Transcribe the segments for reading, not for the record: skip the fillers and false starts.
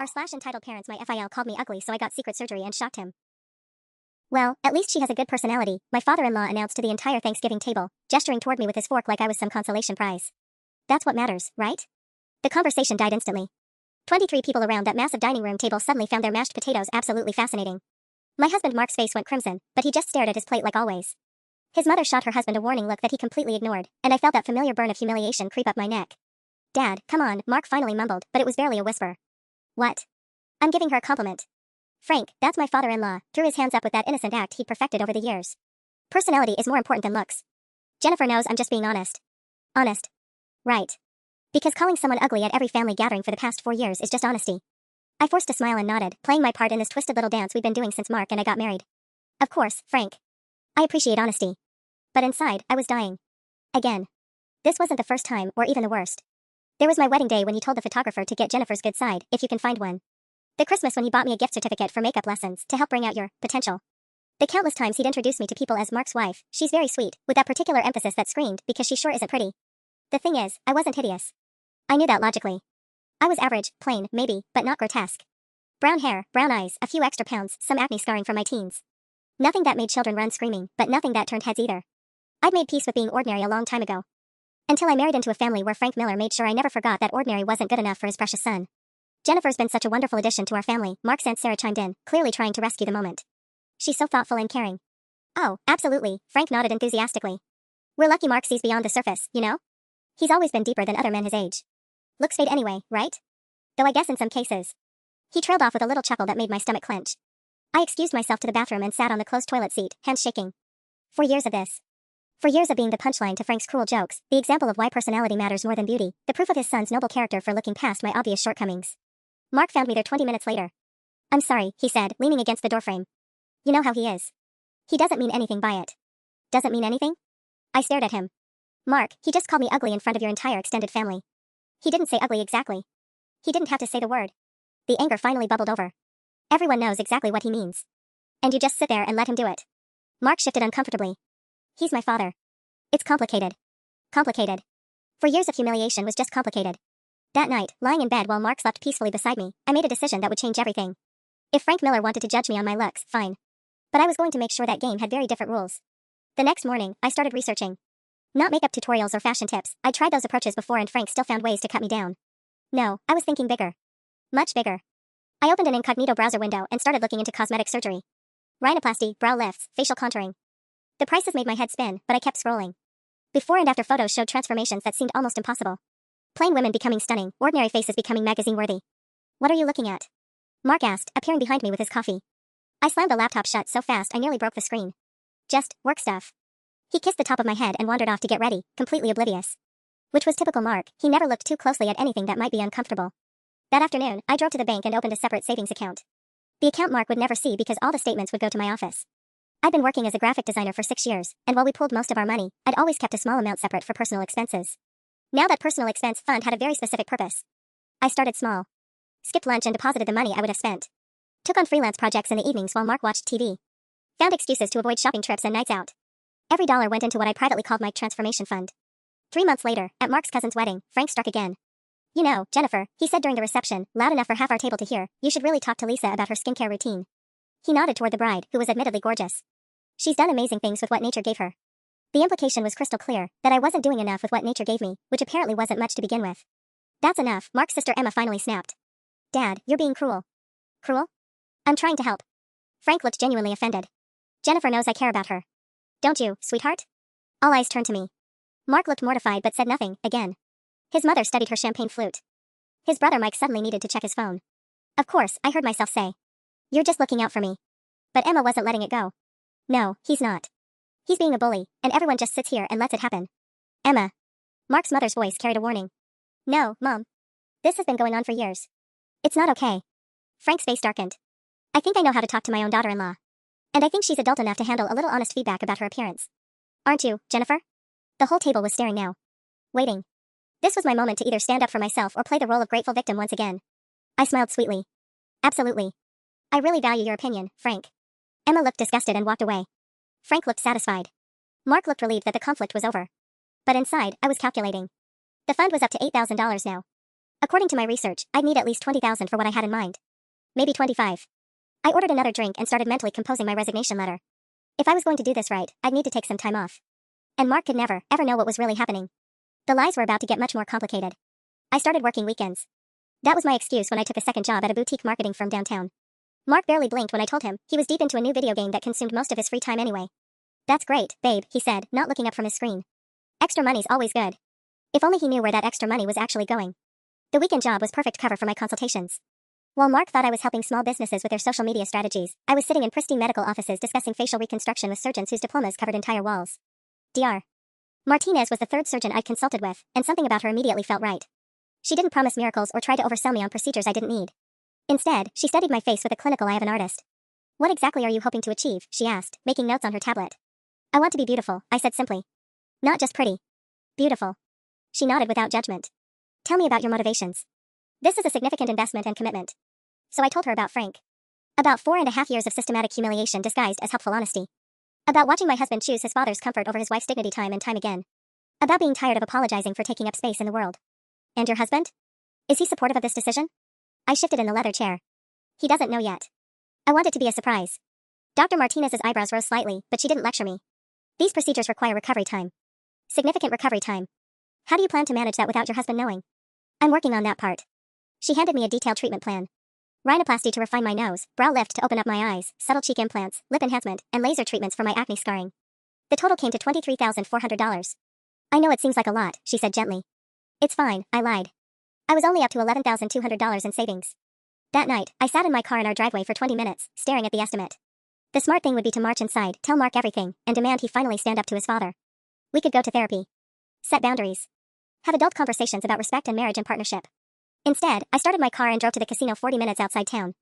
entitled parents, my FIL called me ugly, so I got secret surgery and shocked him. Well, at least she has a good personality, my father-in-law announced to the entire Thanksgiving table, gesturing toward me with his fork like I was some consolation prize. That's what matters, right? The conversation died instantly. 23 people around that massive dining room table suddenly found their mashed potatoes absolutely fascinating. My husband Mark's face went crimson, but he just stared at his plate like always. His mother shot her husband a warning look that he completely ignored, and I felt that familiar burn of humiliation creep up my neck. Dad, come on, Mark finally mumbled, but it was barely a whisper. What? I'm giving her a compliment. Frank, that's my father-in-law, threw his hands up with that innocent act he'd perfected over the years. Personality is more important than looks. Jennifer knows I'm just being honest. Honest. Right. Because calling someone ugly at every family gathering for the past 4 years is just honesty. I forced a smile and nodded, playing my part in this twisted little dance we'd been doing since Mark and I got married. Of course, Frank. I appreciate honesty. But inside, I was dying. Again. This wasn't the first time, or even the worst. There was my wedding day when he told the photographer to get Jennifer's good side, if you can find one. The Christmas when he bought me a gift certificate for makeup lessons to help bring out your potential. The countless times he'd introduced me to people as Mark's wife, she's very sweet, with that particular emphasis that screamed because she sure isn't pretty. The thing is, I wasn't hideous. I knew that logically. I was average, plain, maybe, but not grotesque. Brown hair, brown eyes, a few extra pounds, some acne scarring from my teens. Nothing that made children run screaming, but nothing that turned heads either. I'd made peace with being ordinary a long time ago. Until I married into a family where Frank Miller made sure I never forgot that ordinary wasn't good enough for his precious son. Jennifer's been such a wonderful addition to our family, Mark's Aunt Sarah chimed in, clearly trying to rescue the moment. She's so thoughtful and caring. Oh, absolutely, Frank nodded enthusiastically. We're lucky Mark sees beyond the surface, you know? He's always been deeper than other men his age. Looks fade anyway, right? Though I guess in some cases. He trailed off with a little chuckle that made my stomach clench. I excused myself to the bathroom and sat on the closed toilet seat, hands shaking. 4 years of this. 4 years of being the punchline to Frank's cruel jokes, the example of why personality matters more than beauty, the proof of his son's noble character for looking past my obvious shortcomings. Mark found me there 20 minutes later. I'm sorry, he said, leaning against the doorframe. You know how he is. He doesn't mean anything by it. Doesn't mean anything? I stared at him. Mark, he just called me ugly in front of your entire extended family. He didn't say ugly exactly. He didn't have to say the word. The anger finally bubbled over. Everyone knows exactly what he means. And you just sit there and let him do it. Mark shifted uncomfortably. He's my father. It's complicated. Complicated. 4 years of humiliation was just complicated. That night, lying in bed while Mark slept peacefully beside me, I made a decision that would change everything. If Frank Miller wanted to judge me on my looks, fine. But I was going to make sure that game had very different rules. The next morning, I started researching. Not makeup tutorials or fashion tips, I tried those approaches before and Frank still found ways to cut me down. No, I was thinking bigger. Much bigger. I opened an incognito browser window and started looking into cosmetic surgery. Rhinoplasty, brow lifts, facial contouring. The prices made my head spin, but I kept scrolling. Before and after photos showed transformations that seemed almost impossible. Plain women becoming stunning, ordinary faces becoming magazine-worthy. What are you looking at? Mark asked, appearing behind me with his coffee. I slammed the laptop shut so fast I nearly broke the screen. Just, work stuff. He kissed the top of my head and wandered off to get ready, completely oblivious. Which was typical Mark, he never looked too closely at anything that might be uncomfortable. That afternoon, I drove to the bank and opened a separate savings account. The account Mark would never see because all the statements would go to my office. I'd been working as a graphic designer for 6 years, and while we pooled most of our money, I'd always kept a small amount separate for personal expenses. Now that personal expense fund had a very specific purpose. I started small. Skipped lunch and deposited the money I would have spent. Took on freelance projects in the evenings while Mark watched TV. Found excuses to avoid shopping trips and nights out. Every dollar went into what I privately called my transformation fund. 3 months later, at Mark's cousin's wedding, Frank struck again. You know, Jennifer, he said during the reception, loud enough for half our table to hear, you should really talk to Lisa about her skincare routine. He nodded toward the bride, who was admittedly gorgeous. She's done amazing things with what nature gave her. The implication was crystal clear, that I wasn't doing enough with what nature gave me, which apparently wasn't much to begin with. That's enough, Mark's sister Emma finally snapped. Dad, you're being cruel. Cruel? I'm trying to help. Frank looked genuinely offended. Jennifer knows I care about her. Don't you, sweetheart? All eyes turned to me. Mark looked mortified but said nothing, again. His mother studied her champagne flute. His brother Mike suddenly needed to check his phone. Of course, I heard myself say. You're just looking out for me. But Emma wasn't letting it go. No, he's not. He's being a bully, and everyone just sits here and lets it happen. Emma. Mark's mother's voice carried a warning. No, Mom. This has been going on for years. It's not okay. Frank's face darkened. I think I know how to talk to my own daughter-in-law. And I think she's adult enough to handle a little honest feedback about her appearance. Aren't you, Jennifer? The whole table was staring now. Waiting. This was my moment to either stand up for myself or play the role of grateful victim once again. I smiled sweetly. Absolutely. I really value your opinion, Frank. Emma looked disgusted and walked away. Frank looked satisfied. Mark looked relieved that the conflict was over. But inside, I was calculating. The fund was up to $8,000 now. According to my research, I'd need at least 20,000 for what I had in mind. Maybe 25. I ordered another drink and started mentally composing my resignation letter. If I was going to do this right, I'd need to take some time off. And Mark could never, ever know what was really happening. The lies were about to get much more complicated. I started working weekends. That was my excuse when I took a second job at a boutique marketing firm downtown. Mark barely blinked when I told him he was deep into a new video game that consumed most of his free time anyway. That's great, babe, he said, not looking up from his screen. Extra money's always good. If only he knew where that extra money was actually going. The weekend job was perfect cover for my consultations. While Mark thought I was helping small businesses with their social media strategies, I was sitting in pristine medical offices discussing facial reconstruction with surgeons whose diplomas covered entire walls. Dr. Martinez was the third surgeon I'd consulted with, and something about her immediately felt right. She didn't promise miracles or try to oversell me on procedures I didn't need. Instead, she studied my face with a clinical eye of an artist. What exactly are you hoping to achieve? She asked, making notes on her tablet. I want to be beautiful, I said simply. Not just pretty. Beautiful. She nodded without judgment. Tell me about your motivations. This is a significant investment and commitment. So I told her about Frank. About 4.5 years of systematic humiliation disguised as helpful honesty. About watching my husband choose his father's comfort over his wife's dignity time and time again. About being tired of apologizing for taking up space in the world. And your husband? Is he supportive of this decision? I shifted in the leather chair. He doesn't know yet. I want it to be a surprise. Dr. Martinez's eyebrows rose slightly, but she didn't lecture me. These procedures require recovery time. Significant recovery time. How do you plan to manage that without your husband knowing? I'm working on that part. She handed me a detailed treatment plan. Rhinoplasty to refine my nose, brow lift to open up my eyes, subtle cheek implants, lip enhancement, and laser treatments for my acne scarring. The total came to $23,400. I know it seems like a lot, she said gently. It's fine, I lied. I was only up to $11,200 in savings. That night, I sat in my car in our driveway for 20 minutes, staring at the estimate. The smart thing would be to march inside, tell Mark everything, and demand he finally stand up to his father. We could go to therapy. Set boundaries. Have adult conversations about respect and marriage and partnership. Instead, I started my car and drove to the casino 40 minutes outside town.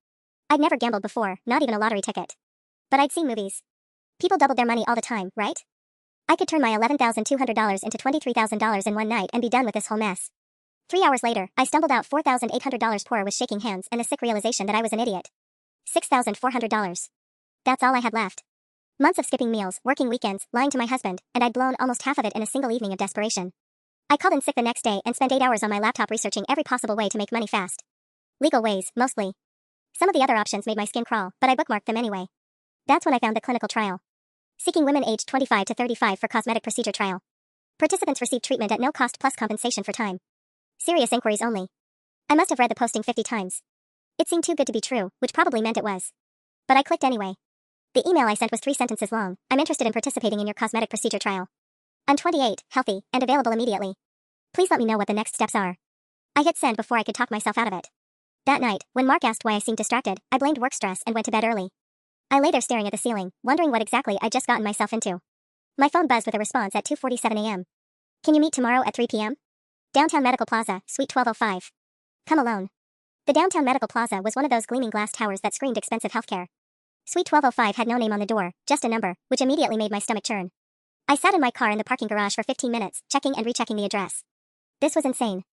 I'd never gambled before, not even a lottery ticket. But I'd seen movies. People doubled their money all the time, right? I could turn my $11,200 into $23,000 in one night and be done with this whole mess. 3 hours later, I stumbled out $4,800 poorer with shaking hands and a sick realization that I was an idiot. $6,400. That's all I had left. Months of skipping meals, working weekends, lying to my husband, and I'd blown almost half of it in a single evening of desperation. I called in sick the next day and spent 8 hours on my laptop researching every possible way to make money fast. Legal ways, mostly. Some of the other options made my skin crawl, but I bookmarked them anyway. That's when I found the clinical trial. Seeking women aged 25 to 35 for cosmetic procedure trial. Participants received treatment at no cost plus compensation for time. Serious inquiries only. I must have read the posting 50 times. It seemed too good to be true, which probably meant it was. But I clicked anyway. The email I sent was 3 sentences long. I'm interested in participating in your cosmetic procedure trial. I'm 28, healthy, and available immediately. Please let me know what the next steps are. I hit send before I could talk myself out of it. That night, when Mark asked why I seemed distracted, I blamed work stress and went to bed early. I lay there staring at the ceiling, wondering what exactly I'd just gotten myself into. My phone buzzed with a response at 2:47 a.m. Can you meet tomorrow at 3 p.m.? Downtown Medical Plaza, Suite 1205. Come alone. The Downtown Medical Plaza was one of those gleaming glass towers that screamed expensive healthcare. Suite 1205 had no name on the door, just a number, which immediately made my stomach churn. I sat in my car in the parking garage for 15 minutes, checking and rechecking the address. This was insane.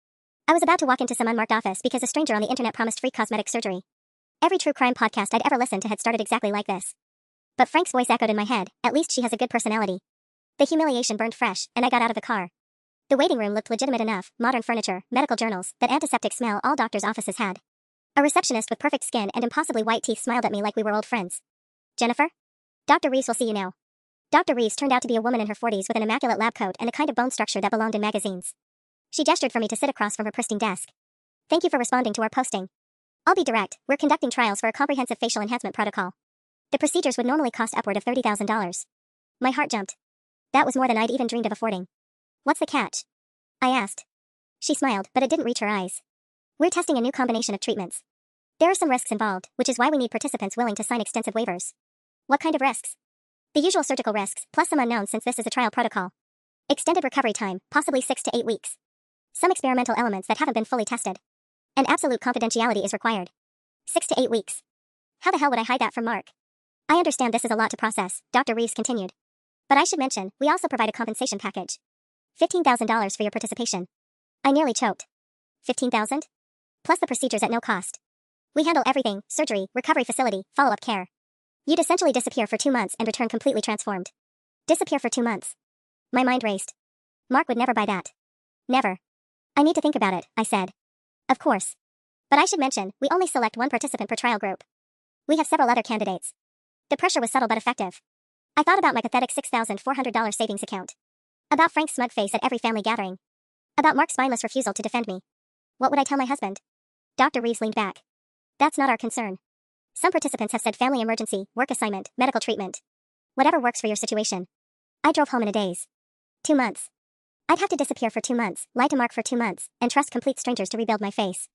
I was about to walk into some unmarked office because a stranger on the internet promised free cosmetic surgery. Every true crime podcast I'd ever listened to had started exactly like this. But Frank's voice echoed in my head, at least she has a good personality. The humiliation burned fresh, and I got out of the car. The waiting room looked legitimate enough, modern furniture, medical journals, that antiseptic smell all doctors' offices had. A receptionist with perfect skin and impossibly white teeth smiled at me like we were old friends. Jennifer? Dr. Reeves will see you now. Dr. Reeves turned out to be a woman in her 40s with an immaculate lab coat and a kind of bone structure that belonged in magazines. She gestured for me to sit across from her pristine desk. Thank you for responding to our posting. I'll be direct, we're conducting trials for a comprehensive facial enhancement protocol. The procedures would normally cost upward of $30,000. My heart jumped. That was more than I'd even dreamed of affording. What's the catch? I asked. She smiled, but it didn't reach her eyes. We're testing a new combination of treatments. There are some risks involved, which is why we need participants willing to sign extensive waivers. What kind of risks? The usual surgical risks, plus some unknowns since this is a trial protocol. Extended recovery time, possibly 6 to 8 weeks. Some experimental elements that haven't been fully tested. And absolute confidentiality is required. 6 to 8 weeks. How the hell would I hide that from Mark? I understand this is a lot to process, Dr. Reeves continued. But I should mention, we also provide a compensation package. $15,000 for your participation. I nearly choked. $15,000? Plus the procedures at no cost. We handle everything, surgery, recovery facility, follow-up care. You'd essentially disappear for 2 months and return completely transformed. Disappear for 2 months. My mind raced. Mark would never buy that. Never. I need to think about it, I said. Of course. But I should mention, we only select one participant per trial group. We have several other candidates. The pressure was subtle but effective. I thought about my pathetic $6,400 savings account. About Frank's smug face at every family gathering. About Mark's spineless refusal to defend me. What would I tell my husband? Dr. Reeves leaned back. That's not our concern. Some participants have said family emergency, work assignment, medical treatment. Whatever works for your situation. I drove home in a daze. 2 months. I'd have to disappear for 2 months, lie to Mark for 2 months, and trust complete strangers to rebuild my face.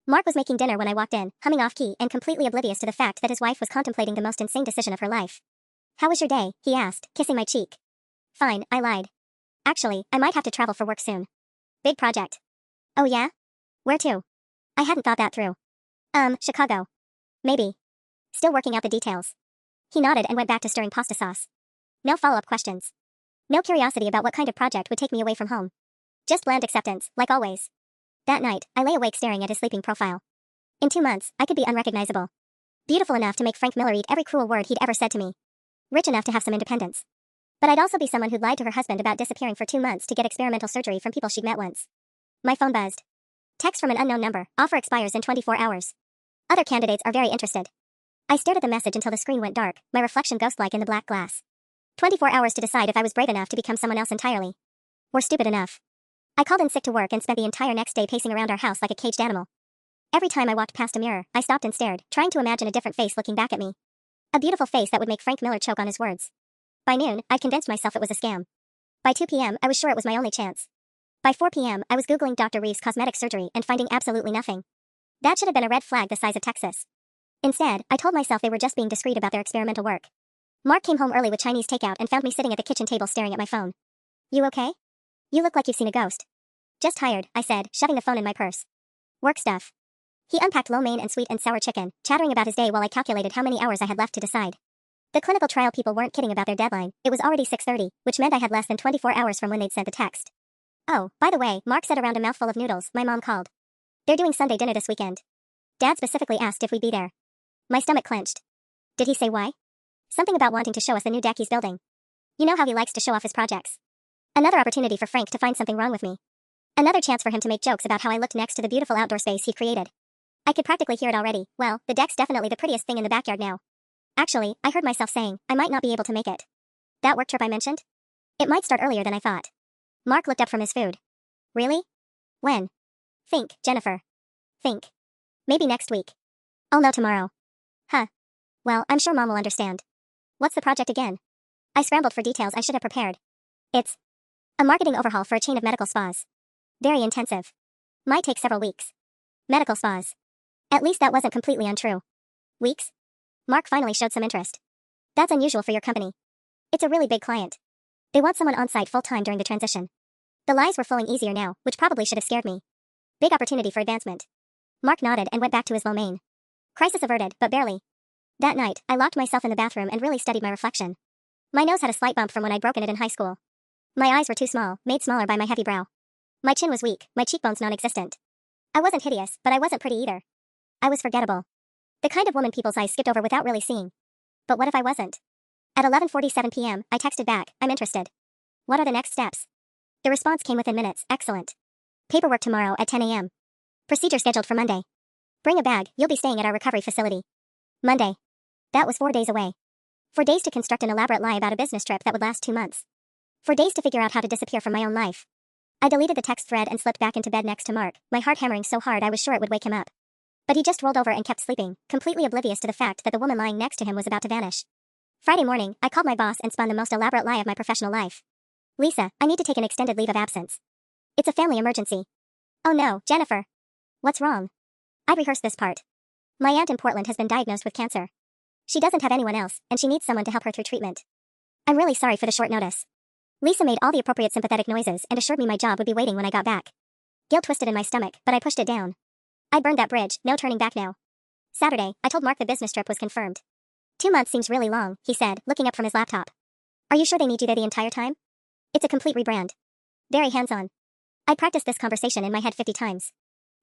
Mark was making dinner when I walked in, humming off-key and completely oblivious to the fact that his wife was contemplating the most insane decision of her life. How was your day? He asked, kissing my cheek. Fine, I lied. Actually, I might have to travel for work soon. Big project. Oh yeah? Where to? I hadn't thought that through. Chicago. Maybe. Still working out the details. He nodded and went back to stirring pasta sauce. No follow-up questions. No curiosity about what kind of project would take me away from home. Just bland acceptance, like always. That night, I lay awake staring at his sleeping profile. In 2 months, I could be unrecognizable. Beautiful enough to make Frank Miller eat every cruel word he'd ever said to me. Rich enough to have some independence. But I'd also be someone who'd lied to her husband about disappearing for 2 months to get experimental surgery from people she'd met once. My phone buzzed. Text from an unknown number. Offer expires in 24 hours. Other candidates are very interested. I stared at the message until the screen went dark, my reflection ghost-like in the black glass. 24 hours to decide if I was brave enough to become someone else entirely. Or stupid enough. I called in sick to work and spent the entire next day pacing around our house like a caged animal. Every time I walked past a mirror, I stopped and stared, trying to imagine a different face looking back at me. A beautiful face that would make Frank Miller choke on his words. By noon, I'd convinced myself it was a scam. By 2 p.m., I was sure it was my only chance. By 4 p.m., I was Googling Dr. Reeves' cosmetic surgery and finding absolutely nothing. That should have been a red flag the size of Texas. Instead, I told myself they were just being discreet about their experimental work. Mark came home early with Chinese takeout and found me sitting at the kitchen table staring at my phone. You okay? You look like you've seen a ghost. Just tired, I said, shoving the phone in my purse. Work stuff. He unpacked lo mein and sweet and sour chicken, chattering about his day while I calculated how many hours I had left to decide. The clinical trial people weren't kidding about their deadline. It was already 6:30, which meant I had less than 24 hours from when they'd sent the text. Oh, by the way, Mark said around a mouthful of noodles, my mom called. They're doing Sunday dinner this weekend. Dad specifically asked if we'd be there. My stomach clenched. Did he say why? Something about wanting to show us the new deck he's building. You know how he likes to show off his projects. Another opportunity for Frank to find something wrong with me. Another chance for him to make jokes about how I looked next to the beautiful outdoor space he created. I could practically hear it already. Well, the deck's definitely the prettiest thing in the backyard now. Actually, I heard myself saying, I might not be able to make it. That work trip I mentioned? It might start earlier than I thought. Mark looked up from his food. Really? When? Think, Jennifer. Think. Maybe next week. I'll know tomorrow. Huh. Well, I'm sure Mom will understand. What's the project again? I scrambled for details I should have prepared. It's a marketing overhaul for a chain of medical spas. Very intensive. Might take several weeks. Medical spas. At least that wasn't completely untrue. Weeks? Mark finally showed some interest. That's unusual for your company. It's a really big client. They want someone on site full-time during the transition. The lies were flowing easier now, which probably should have scared me. Big opportunity for advancement. Mark nodded and went back to his lo mein. Crisis averted, but barely. That night, I locked myself in the bathroom and really studied my reflection. My nose had a slight bump from when I'd broken it in high school. My eyes were too small, made smaller by my heavy brow. My chin was weak, my cheekbones non-existent. I wasn't hideous, but I wasn't pretty either. I was forgettable. The kind of woman people's eyes skipped over without really seeing. But what if I wasn't? At 11:47 p.m., I texted back, I'm interested. What are the next steps? The response came within minutes, excellent. Paperwork tomorrow at 10 a.m. Procedure scheduled for Monday. Bring a bag, you'll be staying at our recovery facility. Monday. That was 4 days away. 4 days to construct an elaborate lie about a business trip that would last 2 months. 4 days to figure out how to disappear from my own life. I deleted the text thread and slipped back into bed next to Mark, my heart hammering so hard I was sure it would wake him up. But he just rolled over and kept sleeping, completely oblivious to the fact that the woman lying next to him was about to vanish. Friday morning, I called my boss and spun the most elaborate lie of my professional life. Lisa, I need to take an extended leave of absence. It's a family emergency. Oh no, Jennifer. What's wrong? I'd rehearsed this part. My aunt in Portland has been diagnosed with cancer. She doesn't have anyone else, and she needs someone to help her through treatment. I'm really sorry for the short notice. Lisa made all the appropriate sympathetic noises and assured me my job would be waiting when I got back. Guilt twisted in my stomach, but I pushed it down. I burned that bridge, no turning back now. Saturday, I told Mark the business trip was confirmed. 2 months seems really long, he said, looking up from his laptop. Are you sure they need you there the entire time? It's a complete rebrand. Very hands-on. I practiced this conversation in my head 50 times.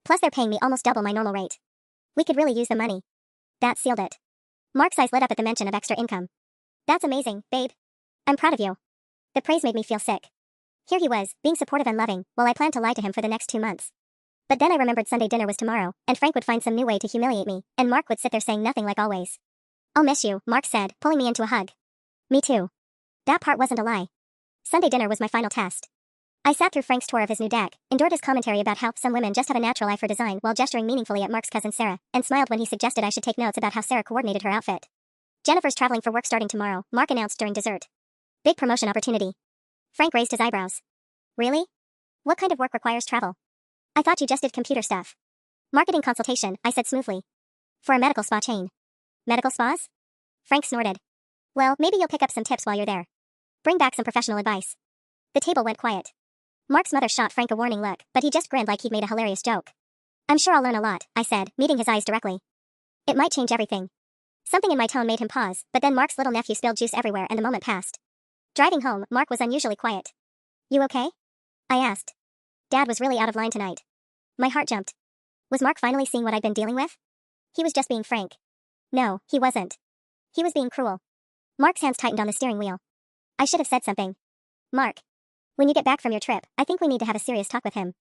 Plus they're paying me almost double my normal rate. We could really use the money. That sealed it. Mark's eyes lit up at the mention of extra income. That's amazing, babe. I'm proud of you. The praise made me feel sick. Here he was, being supportive and loving, while I planned to lie to him for the next 2 months. But then I remembered Sunday dinner was tomorrow, and Frank would find some new way to humiliate me, and Mark would sit there saying nothing like always. "I'll miss you," Mark said, pulling me into a hug. "Me too." That part wasn't a lie. Sunday dinner was my final test. I sat through Frank's tour of his new deck, endured his commentary about how some women just have a natural eye for design while gesturing meaningfully at Mark's cousin Sarah, and smiled when he suggested I should take notes about how Sarah coordinated her outfit. "Jennifer's traveling for work starting tomorrow," Mark announced during dessert. "Big promotion opportunity." Frank raised his eyebrows. "Really? What kind of work requires travel?" "I thought you just did computer stuff." "Marketing consultation," I said smoothly. "For a medical spa chain." "Medical spas?" Frank snorted. "Well, maybe you'll pick up some tips while you're there. Bring back some professional advice." The table went quiet. Mark's mother shot Frank a warning look, but he just grinned like he'd made a hilarious joke. "I'm sure I'll learn a lot," I said, meeting his eyes directly. "It might change everything." Something in my tone made him pause, but then Mark's little nephew spilled juice everywhere and the moment passed. Driving home, Mark was unusually quiet. "You okay?" I asked. Dad was really out of line tonight. My heart jumped. Was Mark finally seeing what I'd been dealing with? He was just being frank. No, he wasn't. He was being cruel. Mark's hands tightened on the steering wheel. I should have said something. "Mark, when you get back from your trip, I think we need to have a serious talk with him.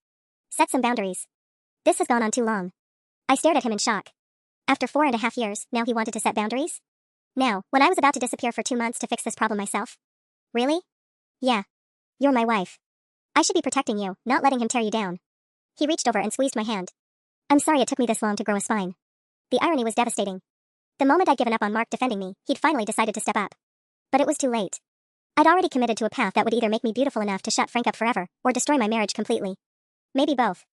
Set some boundaries. This has gone on too long." I stared at him in shock. After 4.5 years, now he wanted to set boundaries? Now, when I was about to disappear for 2 months to fix this problem myself? Really? Yeah. You're my wife. I should be protecting you, not letting him tear you down. He reached over and squeezed my hand. I'm sorry it took me this long to grow a spine. The irony was devastating. The moment I'd given up on Mark defending me, he'd finally decided to step up. But it was too late. I'd already committed to a path that would either make me beautiful enough to shut Frank up forever, or destroy my marriage completely. Maybe both.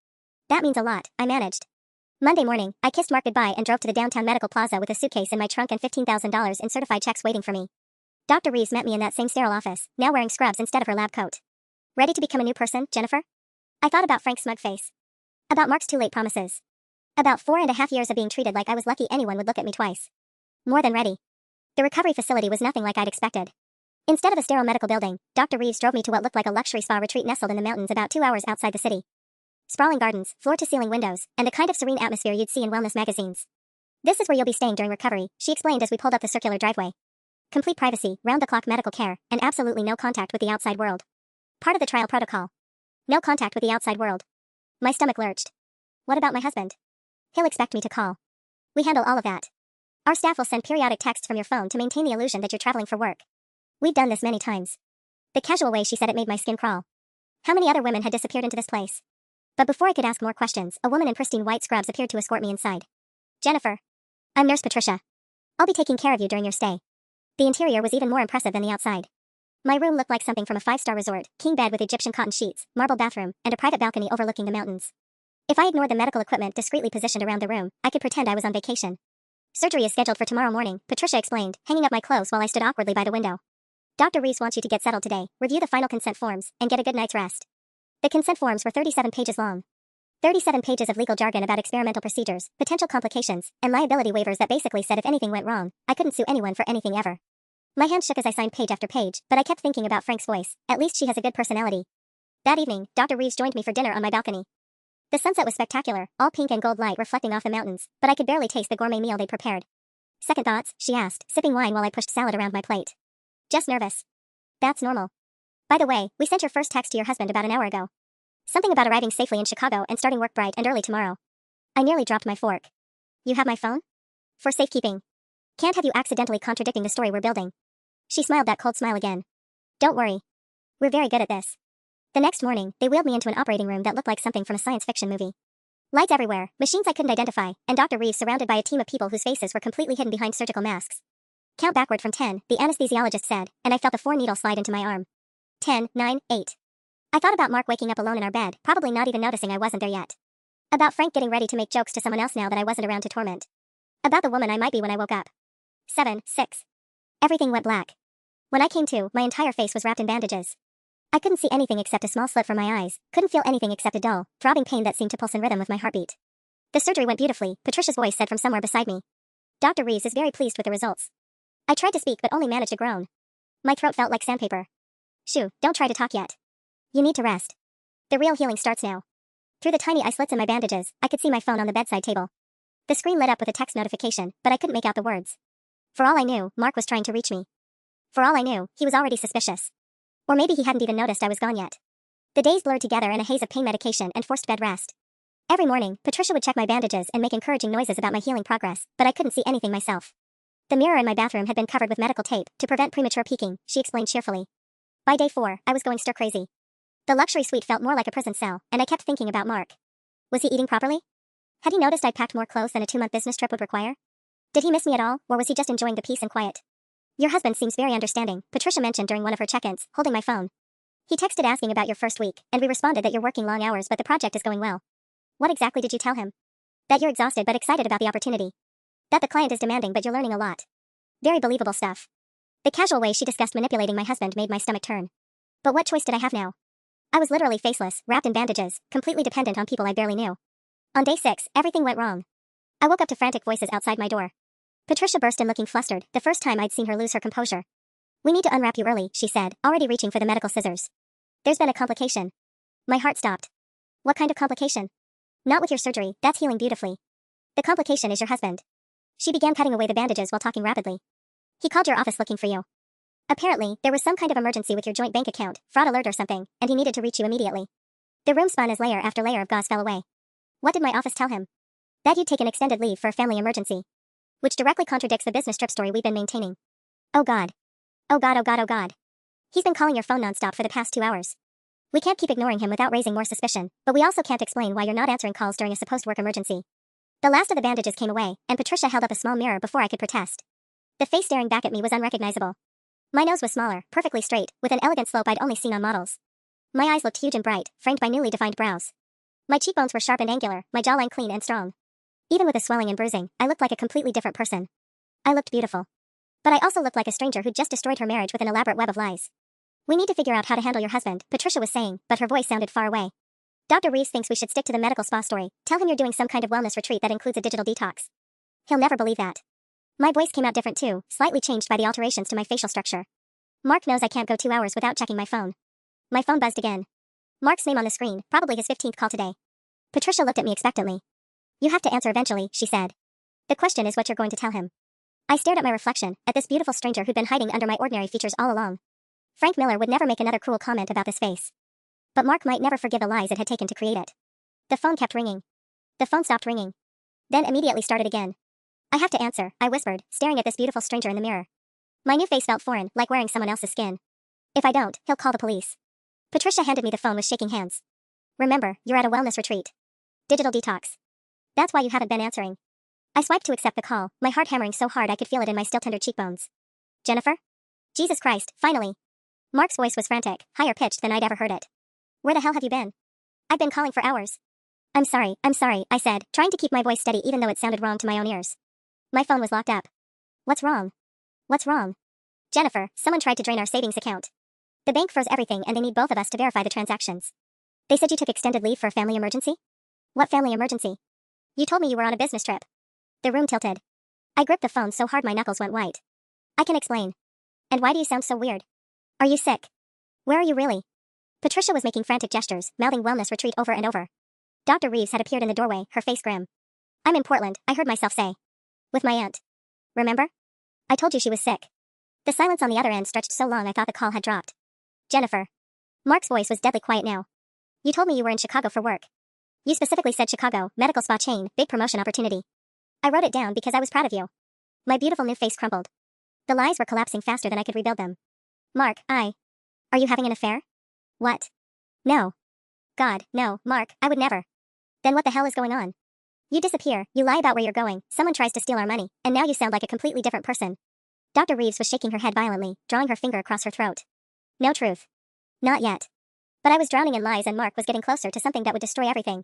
That means a lot, I managed. Monday morning, I kissed Mark goodbye and drove to the downtown medical plaza with a suitcase in my trunk and $15,000 in certified checks waiting for me. Dr. Reeves met me in that same sterile office, now wearing scrubs instead of her lab coat. "Ready to become a new person, Jennifer?" I thought about Frank's smug face. About Mark's too late promises. About 4.5 years of being treated like I was lucky anyone would look at me twice. More than ready. The recovery facility was nothing like I'd expected. Instead of a sterile medical building, Dr. Reeves drove me to what looked like a luxury spa retreat nestled in the mountains about 2 hours outside the city. Sprawling gardens, floor-to-ceiling windows, and the kind of serene atmosphere you'd see in wellness magazines. "This is where you'll be staying during recovery," she explained as we pulled up the circular driveway. "Complete privacy, round-the-clock medical care, and absolutely no contact with the outside world. Part of the trial protocol. No contact with the outside world." My stomach lurched. "What about my husband?" "He'll expect me to call. We handle all of that. Our staff will send periodic texts from your phone to maintain the illusion that you're traveling for work. We've done this many times." The casual way she said it made my skin crawl. How many other women had disappeared into this place? But before I could ask more questions, a woman in pristine white scrubs appeared to escort me inside. "Jennifer. I'm Nurse Patricia. I'll be taking care of you during your stay." The interior was even more impressive than the outside. My room looked like something from a 5-star resort, king bed with Egyptian cotton sheets, marble bathroom, and a private balcony overlooking the mountains. If I ignored the medical equipment discreetly positioned around the room, I could pretend I was on vacation. "Surgery is scheduled for tomorrow morning," Patricia explained, hanging up my clothes while I stood awkwardly by the window. "Dr. Reeves wants you to get settled today, review the final consent forms, and get a good night's rest." The consent forms were 37 pages long. 37 pages of legal jargon about experimental procedures, potential complications, and liability waivers that basically said if anything went wrong, I couldn't sue anyone for anything ever. My hand shook as I signed page after page, but I kept thinking about Frank's voice. At least she has a good personality. That evening, Dr. Reeves joined me for dinner on my balcony. The sunset was spectacular, all pink and gold light reflecting off the mountains, but I could barely taste the gourmet meal they'd prepared. "Second thoughts?" she asked, sipping wine while I pushed salad around my plate. "Just nervous." "That's normal. By the way, we sent your first text to your husband about an hour ago. Something about arriving safely in Chicago and starting work bright and early tomorrow." I nearly dropped my fork. "You have my phone?" "For safekeeping. Can't have you accidentally contradicting the story we're building." She smiled that cold smile again. "Don't worry. We're very good at this." The next morning, they wheeled me into an operating room that looked like something from a science fiction movie. Lights everywhere, machines I couldn't identify, and Dr. Reeves surrounded by a team of people whose faces were completely hidden behind surgical masks. "Count backward from 10, the anesthesiologist said, and I felt a 4-needle slide into my arm. 10, 9, 8. I thought about Mark waking up alone in our bed, probably not even noticing I wasn't there yet. About Frank getting ready to make jokes to someone else now that I wasn't around to torment. About the woman I might be when I woke up. 7, 6. Everything went black. When I came to, my entire face was wrapped in bandages. I couldn't see anything except a small slit from my eyes, couldn't feel anything except a dull, throbbing pain that seemed to pulse in rhythm with my heartbeat. "The surgery went beautifully," Patricia's voice said from somewhere beside me. "Dr. Reeves is very pleased with the results." I tried to speak but only managed a groan. My throat felt like sandpaper. "Shoo, don't try to talk yet. You need to rest. The real healing starts now." Through the tiny eye slits in my bandages, I could see my phone on the bedside table. The screen lit up with a text notification, but I couldn't make out the words. For all I knew, Mark was trying to reach me. For all I knew, he was already suspicious. Or maybe he hadn't even noticed I was gone yet. The days blurred together in a haze of pain medication and forced bed rest. Every morning, Patricia would check my bandages and make encouraging noises about my healing progress, but I couldn't see anything myself. The mirror in my bathroom had been covered with medical tape to prevent premature peeking, she explained cheerfully. By day 4, I was going stir crazy. The luxury suite felt more like a prison cell, and I kept thinking about Mark. Was he eating properly? Had he noticed I'd packed more clothes than a 2-month business trip would require? Did he miss me at all, or was he just enjoying the peace and quiet? Your husband seems very understanding, Patricia mentioned during one of her check-ins, holding my phone. He texted asking about your first week, and we responded that you're working long hours but the project is going well. What exactly did you tell him? That you're exhausted but excited about the opportunity. That the client is demanding but you're learning a lot. Very believable stuff. The casual way she discussed manipulating my husband made my stomach turn. But what choice did I have now? I was literally faceless, wrapped in bandages, completely dependent on people I barely knew. On day 6, everything went wrong. I woke up to frantic voices outside my door. Patricia burst in looking flustered, the first time I'd seen her lose her composure. We need to unwrap you early, she said, already reaching for the medical scissors. There's been a complication. My heart stopped. What kind of complication? Not with your surgery, that's healing beautifully. The complication is your husband. She began cutting away the bandages while talking rapidly. He called your office looking for you. Apparently, there was some kind of emergency with your joint bank account, fraud alert or something, and he needed to reach you immediately. The room spun as layer after layer of gauze fell away. What did my office tell him? That you'd taken extended leave for a family emergency. Which directly contradicts the business trip story we've been maintaining. Oh God. Oh God, oh God, oh God. He's been calling your phone nonstop for the past 2 hours. We can't keep ignoring him without raising more suspicion, but we also can't explain why you're not answering calls during a supposed work emergency. The last of the bandages came away, and Patricia held up a small mirror before I could protest. The face staring back at me was unrecognizable. My nose was smaller, perfectly straight, with an elegant slope I'd only seen on models. My eyes looked huge and bright, framed by newly defined brows. My cheekbones were sharp and angular, my jawline clean and strong. Even with the swelling and bruising, I looked like a completely different person. I looked beautiful. But I also looked like a stranger who'd just destroyed her marriage with an elaborate web of lies. We need to figure out how to handle your husband, Patricia was saying, but her voice sounded far away. Dr. Reeves thinks we should stick to the medical spa story. Tell him you're doing some kind of wellness retreat that includes a digital detox. He'll never believe that. My voice came out different too, slightly changed by the alterations to my facial structure. Mark knows I can't go 2 hours without checking my phone. My phone buzzed again. Mark's name on the screen, probably his 15th call today. Patricia looked at me expectantly. You have to answer eventually, she said. The question is what you're going to tell him. I stared at my reflection, at this beautiful stranger who'd been hiding under my ordinary features all along. Frank Miller would never make another cruel comment about this face. But Mark might never forgive the lies it had taken to create it. The phone kept ringing. The phone stopped ringing. Then immediately started again. I have to answer, I whispered, staring at this beautiful stranger in the mirror. My new face felt foreign, like wearing someone else's skin. If I don't, he'll call the police. Patricia handed me the phone with shaking hands. Remember, you're at a wellness retreat. Digital detox. That's why you haven't been answering. I swiped to accept the call, my heart hammering so hard I could feel it in my still tender cheekbones. Jennifer? Jesus Christ, finally. Mark's voice was frantic, higher pitched than I'd ever heard it. Where the hell have you been? I've been calling for hours. I'm sorry, I said, trying to keep my voice steady even though it sounded wrong to my own ears. My phone was locked up. What's wrong? What's wrong? Jennifer, someone tried to drain our savings account. The bank froze everything and they need both of us to verify the transactions. They said you took extended leave for a family emergency? What family emergency? You told me you were on a business trip. The room tilted. I gripped the phone so hard my knuckles went white. I can explain. And why do you sound so weird? Are you sick? Where are you really? Patricia was making frantic gestures, mouthing wellness retreat over and over. Dr. Reeves had appeared in the doorway, her face grim. I'm in Portland, I heard myself say. With my aunt. Remember? I told you she was sick. The silence on the other end stretched so long I thought the call had dropped. Jennifer. Mark's voice was deadly quiet now. You told me you were in Chicago for work. You specifically said Chicago, medical spa chain, big promotion opportunity. I wrote it down because I was proud of you. My beautiful new face crumbled. The lies were collapsing faster than I could rebuild them. Mark, Are you having an affair? What? No. God, no, Mark, I would never. Then what the hell is going on? You disappear, you lie about where you're going, someone tries to steal our money, and now you sound like a completely different person. Dr. Reeves was shaking her head violently, drawing her finger across her throat. No truth. Not yet. But I was drowning in lies and Mark was getting closer to something that would destroy everything.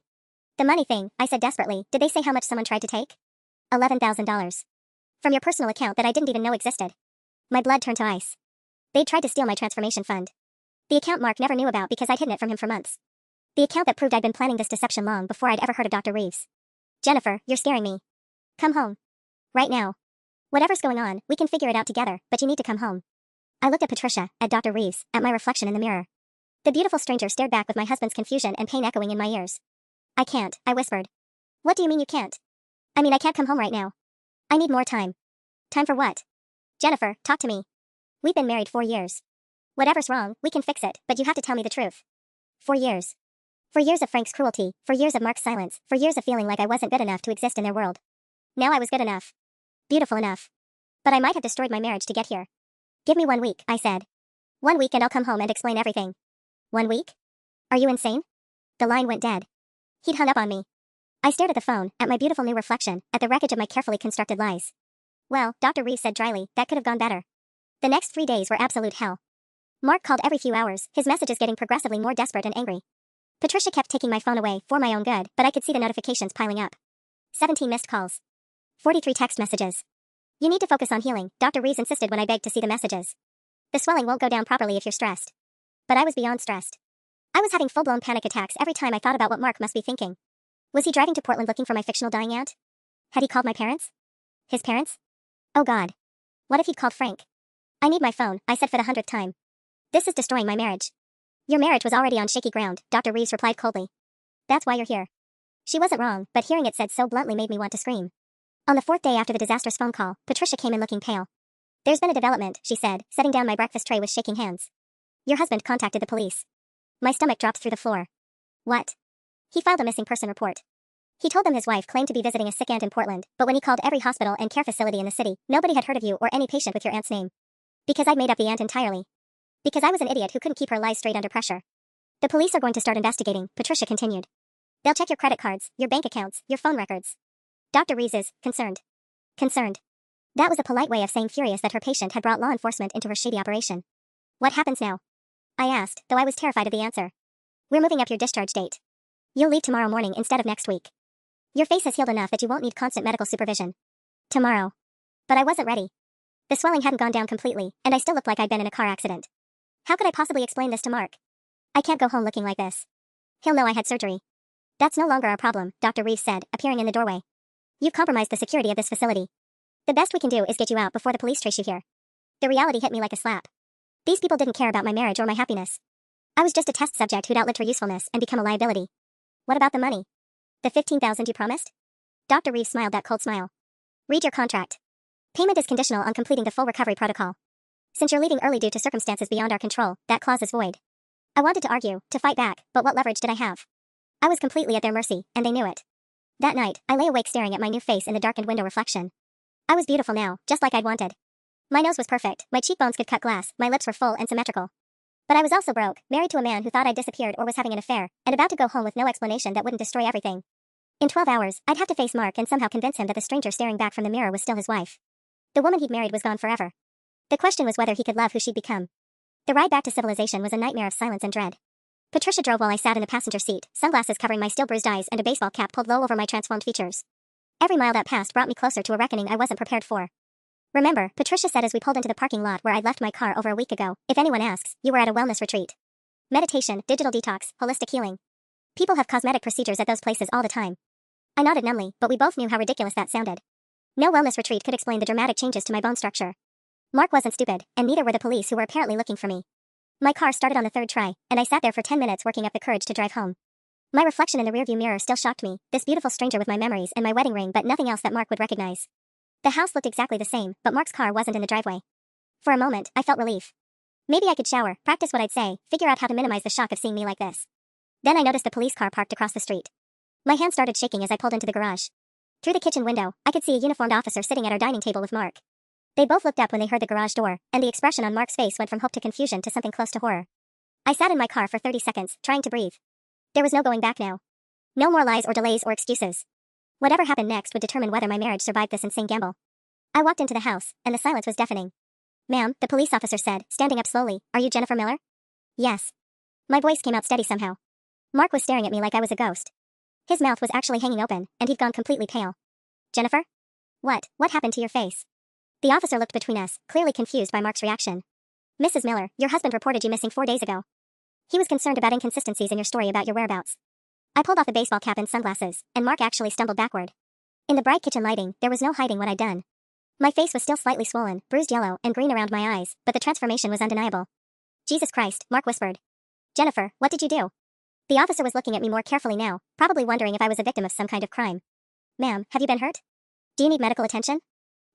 The money thing, I said desperately, did they say how much someone tried to take? $11,000. From your personal account that I didn't even know existed. My blood turned to ice. They'd tried to steal my transformation fund. The account Mark never knew about because I'd hidden it from him for months. The account that proved I'd been planning this deception long before I'd ever heard of Dr. Reeves. Jennifer, you're scaring me. Come home. Right now. Whatever's going on, we can figure it out together, but you need to come home. I looked at Patricia, at Dr. Reeves, at my reflection in the mirror. The beautiful stranger stared back with my husband's confusion and pain echoing in my ears. I can't, I whispered. What do you mean you can't? I mean I can't come home right now. I need more time. Time for what? Jennifer, talk to me. We've been married 4 years. Whatever's wrong, we can fix it, but you have to tell me the truth. 4 years. For years of Frank's cruelty, for years of Mark's silence, for years of feeling like I wasn't good enough to exist in their world. Now I was good enough. Beautiful enough. But I might have destroyed my marriage to get here. Give me 1 week, I said. 1 week and I'll come home and explain everything. 1 week? Are you insane? The line went dead. He'd hung up on me. I stared at the phone, at my beautiful new reflection, at the wreckage of my carefully constructed lies. Well, Dr. Reeves said dryly, that could have gone better. The next 3 days were absolute hell. Mark called every few hours, his messages getting progressively more desperate and angry. Patricia kept taking my phone away, for my own good, but I could see the notifications piling up. 17 missed calls. 43 text messages. You need to focus on healing, Dr. Reeves insisted when I begged to see the messages. The swelling won't go down properly if you're stressed. But I was beyond stressed. I was having full-blown panic attacks every time I thought about what Mark must be thinking. Was he driving to Portland looking for my fictional dying aunt? Had he called my parents? His parents? Oh God. What if he'd called Frank? I need my phone, I said for the 100th time. This is destroying my marriage. Your marriage was already on shaky ground, Dr. Reeves replied coldly. That's why you're here. She wasn't wrong, but hearing it said so bluntly made me want to scream. On the 4th day after the disastrous phone call, Patricia came in looking pale. There's been a development, she said, setting down my breakfast tray with shaking hands. Your husband contacted the police. My stomach dropped through the floor. What? He filed a missing person report. He told them his wife claimed to be visiting a sick aunt in Portland, but when he called every hospital and care facility in the city, nobody had heard of you or any patient with your aunt's name. Because I'd made up the aunt entirely. Because I was an idiot who couldn't keep her lies straight under pressure. The police are going to start investigating, Patricia continued. They'll check your credit cards, your bank accounts, your phone records. Dr. Reeves is concerned. Concerned. That was a polite way of saying furious that her patient had brought law enforcement into her shady operation. What happens now? I asked, though I was terrified of the answer. We're moving up your discharge date. You'll leave tomorrow morning instead of next week. Your face has healed enough that you won't need constant medical supervision. Tomorrow. But I wasn't ready. The swelling hadn't gone down completely, and I still looked like I'd been in a car accident. How could I possibly explain this to Mark? I can't go home looking like this. He'll know I had surgery. That's no longer our problem, Dr. Reeves said, appearing in the doorway. You've compromised the security of this facility. The best we can do is get you out before the police trace you here. The reality hit me like a slap. These people didn't care about my marriage or my happiness. I was just a test subject who'd outlived her usefulness and become a liability. What about the money? The $15,000 you promised? Dr. Reeves smiled that cold smile. Read your contract. Payment is conditional on completing the full recovery protocol. Since you're leaving early due to circumstances beyond our control, that clause is void. I wanted to argue, to fight back, but what leverage did I have? I was completely at their mercy, and they knew it. That night, I lay awake staring at my new face in the darkened window reflection. I was beautiful now, just like I'd wanted. My nose was perfect, my cheekbones could cut glass, my lips were full and symmetrical. But I was also broke, married to a man who thought I'd disappeared or was having an affair, and about to go home with no explanation that wouldn't destroy everything. In 12 hours, I'd have to face Mark and somehow convince him that the stranger staring back from the mirror was still his wife. The woman he'd married was gone forever. The question was whether he could love who she'd become. The ride back to civilization was a nightmare of silence and dread. Patricia drove while I sat in the passenger seat, sunglasses covering my still bruised eyes and a baseball cap pulled low over my transformed features. Every mile that passed brought me closer to a reckoning I wasn't prepared for. Remember, Patricia said as we pulled into the parking lot where I'd left my car over a week ago, if anyone asks, you were at a wellness retreat. Meditation, digital detox, holistic healing. People have cosmetic procedures at those places all the time. I nodded numbly, but we both knew how ridiculous that sounded. No wellness retreat could explain the dramatic changes to my bone structure. Mark wasn't stupid, and neither were the police who were apparently looking for me. My car started on the 3rd try, and I sat there for 10 minutes working up the courage to drive home. My reflection in the rearview mirror still shocked me, this beautiful stranger with my memories and my wedding ring but nothing else that Mark would recognize. The house looked exactly the same, but Mark's car wasn't in the driveway. For a moment, I felt relief. Maybe I could shower, practice what I'd say, figure out how to minimize the shock of seeing me like this. Then I noticed the police car parked across the street. My hand started shaking as I pulled into the garage. Through the kitchen window, I could see a uniformed officer sitting at our dining table with Mark. They both looked up when they heard the garage door, and the expression on Mark's face went from hope to confusion to something close to horror. I sat in my car for 30 seconds, trying to breathe. There was no going back now. No more lies or delays or excuses. Whatever happened next would determine whether my marriage survived this insane gamble. I walked into the house, and the silence was deafening. Ma'am, the police officer said, standing up slowly, are you Jennifer Miller? Yes. My voice came out steady somehow. Mark was staring at me like I was a ghost. His mouth was actually hanging open, and he'd gone completely pale. Jennifer? What happened to your face? The officer looked between us, clearly confused by Mark's reaction. Mrs. Miller, your husband reported you missing 4 days ago. He was concerned about inconsistencies in your story about your whereabouts. I pulled off the baseball cap and sunglasses, and Mark actually stumbled backward. In the bright kitchen lighting, there was no hiding what I'd done. My face was still slightly swollen, bruised yellow, and green around my eyes, but the transformation was undeniable. Jesus Christ, Mark whispered. Jennifer, what did you do? The officer was looking at me more carefully now, probably wondering if I was a victim of some kind of crime. Ma'am, have you been hurt? Do you need medical attention?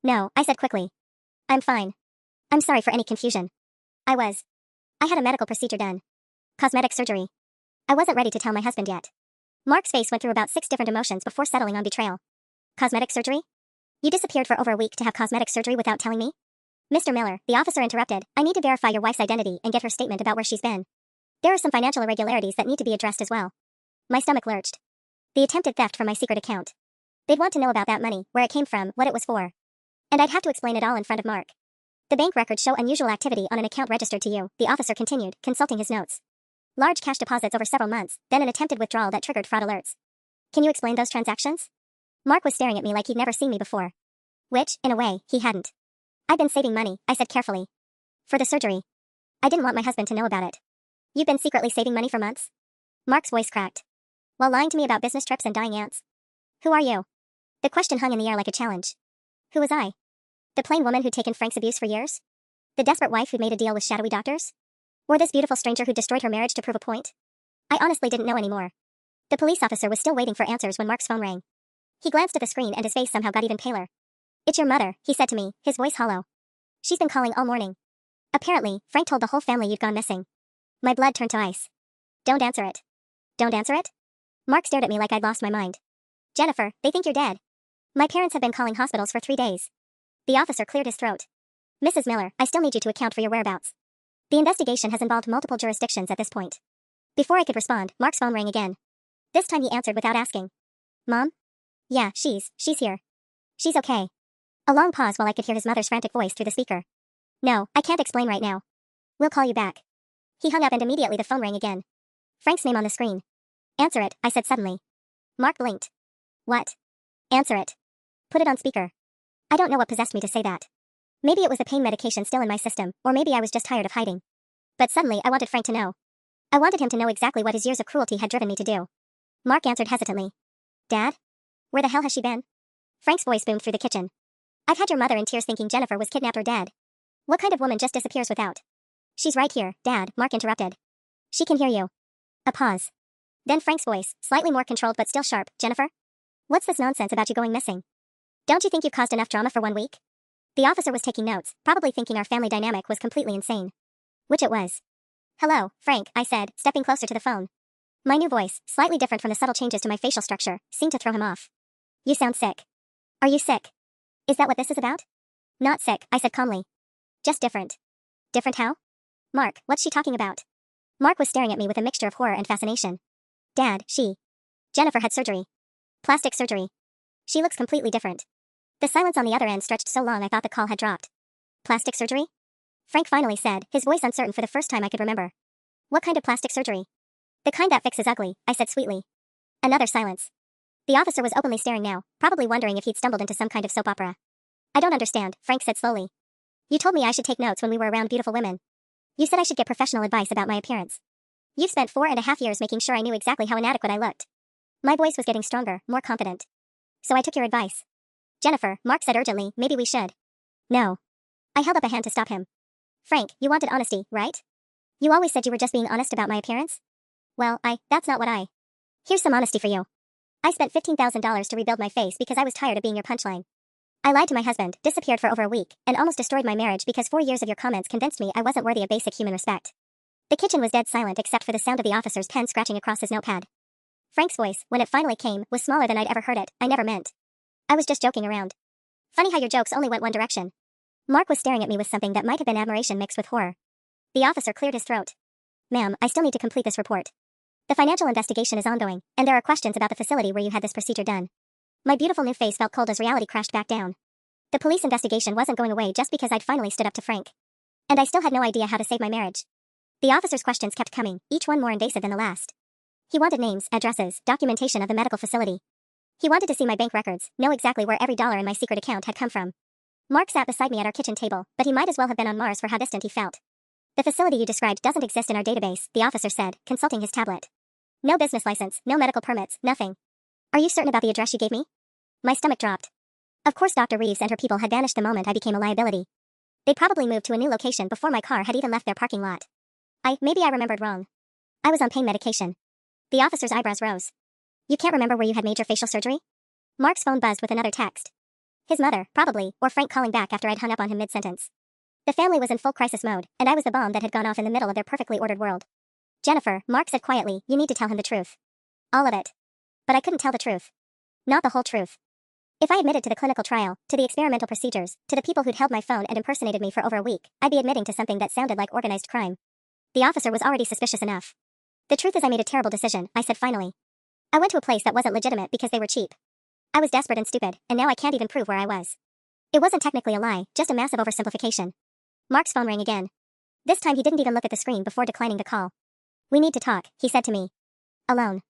No, I said quickly. I'm fine. I'm sorry for any confusion. I had a medical procedure done. Cosmetic surgery. I wasn't ready to tell my husband yet. Mark's face went through about 6 different emotions before settling on betrayal. Cosmetic surgery? You disappeared for over a week to have cosmetic surgery without telling me? Mr. Miller, the officer interrupted, I need to verify your wife's identity and get her statement about where she's been. There are some financial irregularities that need to be addressed as well. My stomach lurched. The attempted theft from my secret account. They'd want to know about that money, where it came from, what it was for. And I'd have to explain it all in front of Mark. The bank records show unusual activity on an account registered to you, the officer continued, consulting his notes. Large cash deposits over several months, then an attempted withdrawal that triggered fraud alerts. Can you explain those transactions? Mark was staring at me like he'd never seen me before. Which, in a way, he hadn't. I'd been saving money, I said carefully. For the surgery. I didn't want my husband to know about it. You've been secretly saving money for months? Mark's voice cracked. While lying to me about business trips and dying aunts? Who are you? The question hung in the air like a challenge. Who was I? The plain woman who'd taken Frank's abuse for years? The desperate wife who'd made a deal with shadowy doctors? Or this beautiful stranger who destroyed her marriage to prove a point? I honestly didn't know anymore. The police officer was still waiting for answers when Mark's phone rang. He glanced at the screen and his face somehow got even paler. It's your mother, he said to me, his voice hollow. She's been calling all morning. Apparently, Frank told the whole family you'd gone missing. My blood turned to ice. Don't answer it. Don't answer it? Mark stared at me like I'd lost my mind. Jennifer, they think you're dead. My parents have been calling hospitals for 3 days. The officer cleared his throat. Mrs. Miller, I still need you to account for your whereabouts. The investigation has involved multiple jurisdictions at this point. Before I could respond, Mark's phone rang again. This time he answered without asking. Mom? Yeah, she's here. She's okay. A long pause while I could hear his mother's frantic voice through the speaker. No, I can't explain right now. We'll call you back. He hung up and immediately the phone rang again. Frank's name on the screen. Answer it, I said suddenly. Mark blinked. What? Answer it. Put it on speaker. I don't know what possessed me to say that. Maybe it was the pain medication still in my system, or maybe I was just tired of hiding. But suddenly I wanted Frank to know. I wanted him to know exactly what his years of cruelty had driven me to do. Mark answered hesitantly. Dad? Where the hell has she been? Frank's voice boomed through the kitchen. I've had your mother in tears thinking Jennifer was kidnapped or dead. What kind of woman just disappears without? She's right here, Dad, Mark interrupted. She can hear you. A pause. Then Frank's voice, slightly more controlled but still sharp. Jennifer? What's this nonsense about you going missing? Don't you think you've caused enough drama for 1 week? The officer was taking notes, probably thinking our family dynamic was completely insane. Which it was. Hello, Frank, I said, stepping closer to the phone. My new voice, slightly different from the subtle changes to my facial structure, seemed to throw him off. You sound sick. Are you sick? Is that what this is about? Not sick, I said calmly. Just different. Different how? Mark, what's she talking about? Mark was staring at me with a mixture of horror and fascination. Dad, Jennifer had surgery. Plastic surgery. She looks completely different. The silence on the other end stretched so long I thought the call had dropped. Plastic surgery? Frank finally said, his voice uncertain for the first time I could remember. What kind of plastic surgery? The kind that fixes ugly, I said sweetly. Another silence. The officer was openly staring now, probably wondering if he'd stumbled into some kind of soap opera. I don't understand, Frank said slowly. You told me I should take notes when we were around beautiful women. You said I should get professional advice about my appearance. You've spent 4.5 years making sure I knew exactly how inadequate I looked. My voice was getting stronger, more confident. So I took your advice. Jennifer, Mark said urgently, maybe we should. No. I held up a hand to stop him. Frank, you wanted honesty, right? You always said you were just being honest about my appearance? Well, that's not what Here's some honesty for you. I spent $15,000 to rebuild my face because I was tired of being your punchline. I lied to my husband, disappeared for over a week, and almost destroyed my marriage because 4 years of your comments convinced me I wasn't worthy of basic human respect. The kitchen was dead silent except for the sound of the officer's pen scratching across his notepad. Frank's voice, when it finally came, was smaller than I'd ever heard it. I never meant. I was just joking around. Funny how your jokes only went one direction. Mark was staring at me with something that might have been admiration mixed with horror. The officer cleared his throat. Ma'am, I still need to complete this report. The financial investigation is ongoing, and there are questions about the facility where you had this procedure done. My beautiful new face felt cold as reality crashed back down. The police investigation wasn't going away just because I'd finally stood up to Frank. And I still had no idea how to save my marriage. The officer's questions kept coming, each one more invasive than the last. He wanted names, addresses, documentation of the medical facility. He wanted to see my bank records, know exactly where every dollar in my secret account had come from. Mark sat beside me at our kitchen table, but he might as well have been on Mars for how distant he felt. The facility you described doesn't exist in our database, the officer said, consulting his tablet. No business license, no medical permits, nothing. Are you certain about the address you gave me? My stomach dropped. Of course Dr. Reeves and her people had vanished the moment I became a liability. They'd probably moved to a new location before my car had even left their parking lot. Maybe I remembered wrong. I was on pain medication. The officer's eyebrows rose. You can't remember where you had major facial surgery? Mark's phone buzzed with another text. His mother, probably, or Frank calling back after I'd hung up on him mid-sentence. The family was in full crisis mode, and I was the bomb that had gone off in the middle of their perfectly ordered world. Jennifer, Mark said quietly, you need to tell him the truth. All of it. But I couldn't tell the truth. Not the whole truth. If I admitted to the clinical trial, to the experimental procedures, to the people who'd held my phone and impersonated me for over a week, I'd be admitting to something that sounded like organized crime. The officer was already suspicious enough. The truth is I made a terrible decision, I said finally. I went to a place that wasn't legitimate because they were cheap. I was desperate and stupid, and now I can't even prove where I was. It wasn't technically a lie, just a massive oversimplification. Mark's phone rang again. This time he didn't even look at the screen before declining the call. We need to talk, he said to me. Alone.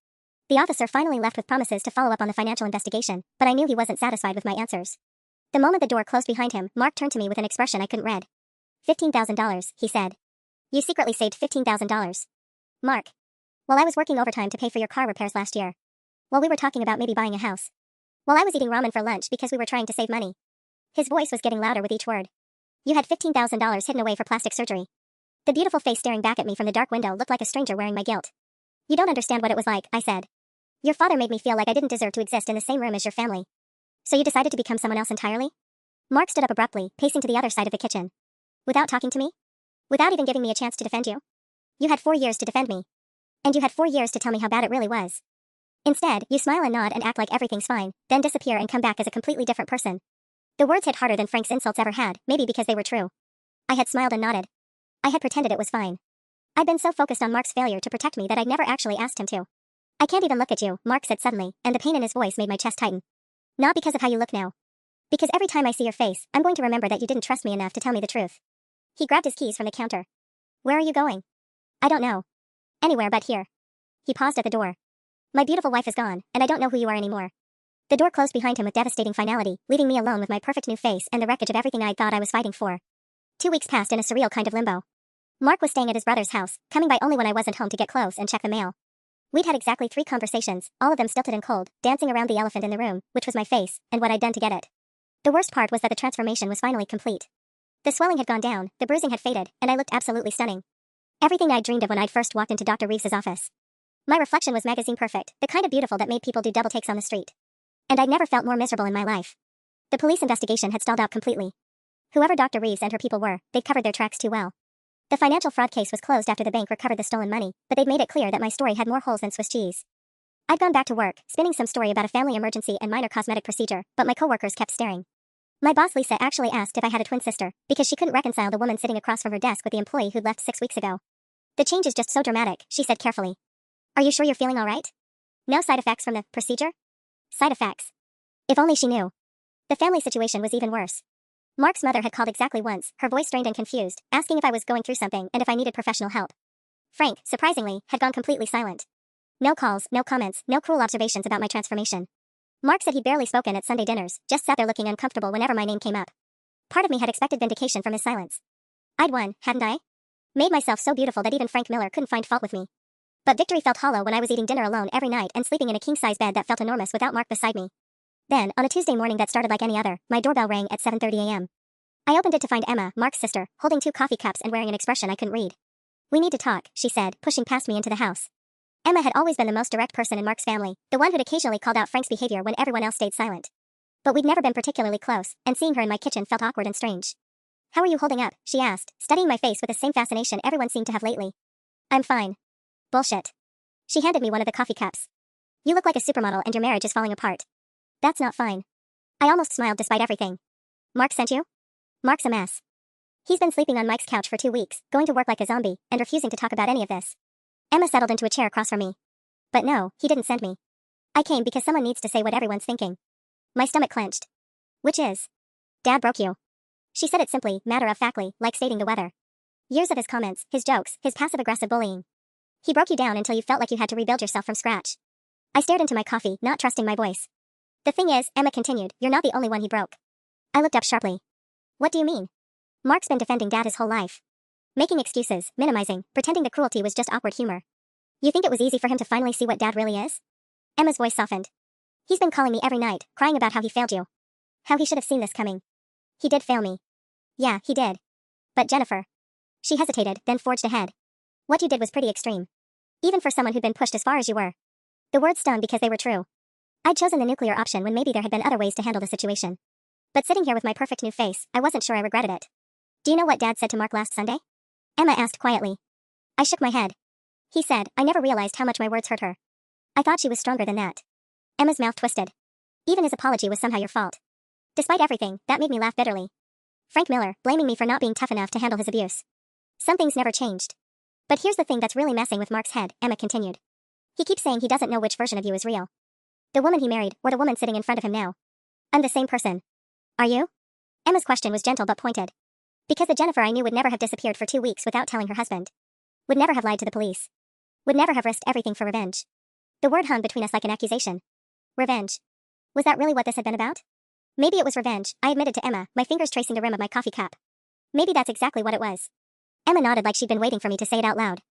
The officer finally left with promises to follow up on the financial investigation, but I knew he wasn't satisfied with my answers. The moment the door closed behind him, Mark turned to me with an expression I couldn't read. $15,000, he said. You secretly saved $15,000. Mark. While I was working overtime to pay for your car repairs last year. While we were talking about maybe buying a house. While I was eating ramen for lunch because we were trying to save money. His voice was getting louder with each word. You had $15,000 hidden away for plastic surgery. The beautiful face staring back at me from the dark window looked like a stranger wearing my guilt. You don't understand what it was like, I said. Your father made me feel like I didn't deserve to exist in the same room as your family. So you decided to become someone else entirely? Mark stood up abruptly, pacing to the other side of the kitchen. Without talking to me? Without even giving me a chance to defend you? You had 4 years to defend me. And you had 4 years to tell me how bad it really was. Instead, you smile and nod and act like everything's fine, then disappear and come back as a completely different person. The words hit harder than Frank's insults ever had, maybe because they were true. I had smiled and nodded. I had pretended it was fine. I'd been so focused on Mark's failure to protect me that I'd never actually asked him to. I can't even look at you, Mark said suddenly, and the pain in his voice made my chest tighten. Not because of how you look now. Because every time I see your face, I'm going to remember that you didn't trust me enough to tell me the truth. He grabbed his keys from the counter. Where are you going? I don't know. Anywhere but here. He paused at the door. My beautiful wife is gone, and I don't know who you are anymore. The door closed behind him with devastating finality, leaving me alone with my perfect new face and the wreckage of everything I'd thought I was fighting for. 2 weeks passed in a surreal kind of limbo. Mark was staying at his brother's house, coming by only when I wasn't home to get clothes and check the mail. We'd had exactly 3 conversations, all of them stilted and cold, dancing around the elephant in the room, which was my face, and what I'd done to get it. The worst part was that the transformation was finally complete. The swelling had gone down, the bruising had faded, and I looked absolutely stunning. Everything I'd dreamed of when I'd first walked into Dr. Reeves's office. My reflection was magazine perfect, the kind of beautiful that made people do double takes on the street. And I'd never felt more miserable in my life. The police investigation had stalled out completely. Whoever Dr. Reeves and her people were, they'd covered their tracks too well. The financial fraud case was closed after the bank recovered the stolen money, but they'd made it clear that my story had more holes than Swiss cheese. I'd gone back to work, spinning some story about a family emergency and minor cosmetic procedure, but my coworkers kept staring. My boss Lisa actually asked if I had a twin sister, because she couldn't reconcile the woman sitting across from her desk with the employee who'd left 6 weeks ago. The change is just so dramatic, she said carefully. Are you sure you're feeling all right? No side effects from the procedure? Side effects. If only she knew. The family situation was even worse. Mark's mother had called exactly once, her voice strained and confused, asking if I was going through something and if I needed professional help. Frank, surprisingly, had gone completely silent. No calls, no comments, no cruel observations about my transformation. Mark said he'd barely spoken at Sunday dinners, just sat there looking uncomfortable whenever my name came up. Part of me had expected vindication from his silence. I'd won, hadn't I? Made myself so beautiful that even Frank Miller couldn't find fault with me. But victory felt hollow when I was eating dinner alone every night and sleeping in a king-size bed that felt enormous without Mark beside me. Then, on a Tuesday morning that started like any other, my doorbell rang at 7:30 a.m. I opened it to find Emma, Mark's sister, holding 2 coffee cups and wearing an expression I couldn't read. We need to talk, she said, pushing past me into the house. Emma had always been the most direct person in Mark's family, the one who'd occasionally called out Frank's behavior when everyone else stayed silent. But we'd never been particularly close, and seeing her in my kitchen felt awkward and strange. How are you holding up? She asked, studying my face with the same fascination everyone seemed to have lately. I'm fine. Bullshit. She handed me one of the coffee cups. You look like a supermodel and your marriage is falling apart. That's not fine. I almost smiled despite everything. Mark sent you? Mark's a mess. He's been sleeping on Mike's couch for 2 weeks, going to work like a zombie, and refusing to talk about any of this. Emma settled into a chair across from me. But no, he didn't send me. I came because someone needs to say what everyone's thinking. My stomach clenched. Which is? Dad broke you. She said it simply, matter-of-factly, like stating the weather. Years of his comments, his jokes, his passive-aggressive bullying. He broke you down until you felt like you had to rebuild yourself from scratch. I stared into my coffee, not trusting my voice. The thing is, Emma continued, you're not the only one he broke. I looked up sharply. What do you mean? Mark's been defending Dad his whole life. Making excuses, minimizing, pretending the cruelty was just awkward humor. You think it was easy for him to finally see what Dad really is? Emma's voice softened. He's been calling me every night, crying about how he failed you. How he should have seen this coming. He did fail me. Yeah, he did. But Jennifer. She hesitated, then forged ahead. What you did was pretty extreme. Even for someone who'd been pushed as far as you were. The words stung because they were true. I'd chosen the nuclear option when maybe there had been other ways to handle the situation. But sitting here with my perfect new face, I wasn't sure I regretted it. Do you know what Dad said to Mark last Sunday? Emma asked quietly. I shook my head. He said, I never realized how much my words hurt her. I thought she was stronger than that. Emma's mouth twisted. Even his apology was somehow your fault. Despite everything, that made me laugh bitterly. Frank Miller, blaming me for not being tough enough to handle his abuse. Some things never changed. But here's the thing that's really messing with Mark's head, Emma continued. He keeps saying he doesn't know which version of you is real. The woman he married, or the woman sitting in front of him now. I'm the same person. Are you? Emma's question was gentle but pointed. Because the Jennifer I knew would never have disappeared for 2 weeks without telling her husband. Would never have lied to the police. Would never have risked everything for revenge. The word hung between us like an accusation. Revenge. Was that really what this had been about? Maybe it was revenge, I admitted to Emma, my fingers tracing the rim of my coffee cup. Maybe that's exactly what it was. Emma nodded like she'd been waiting for me to say it out loud.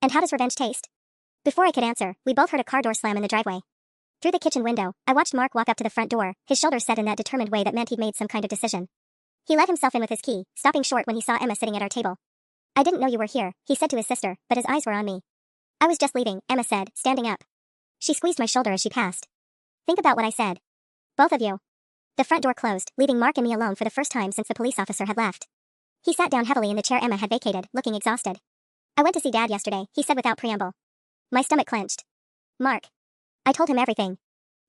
And how does revenge taste? Before I could answer, we both heard a car door slam in the driveway. Through the kitchen window, I watched Mark walk up to the front door, his shoulders set in that determined way that meant he'd made some kind of decision. He let himself in with his key, stopping short when he saw Emma sitting at our table. I didn't know you were here, he said to his sister, but his eyes were on me. I was just leaving, Emma said, standing up. She squeezed my shoulder as she passed. Think about what I said. Both of you. The front door closed, leaving Mark and me alone for the first time since the police officer had left. He sat down heavily in the chair Emma had vacated, looking exhausted. I went to see Dad yesterday, he said without preamble. My stomach clenched. Mark. I told him everything.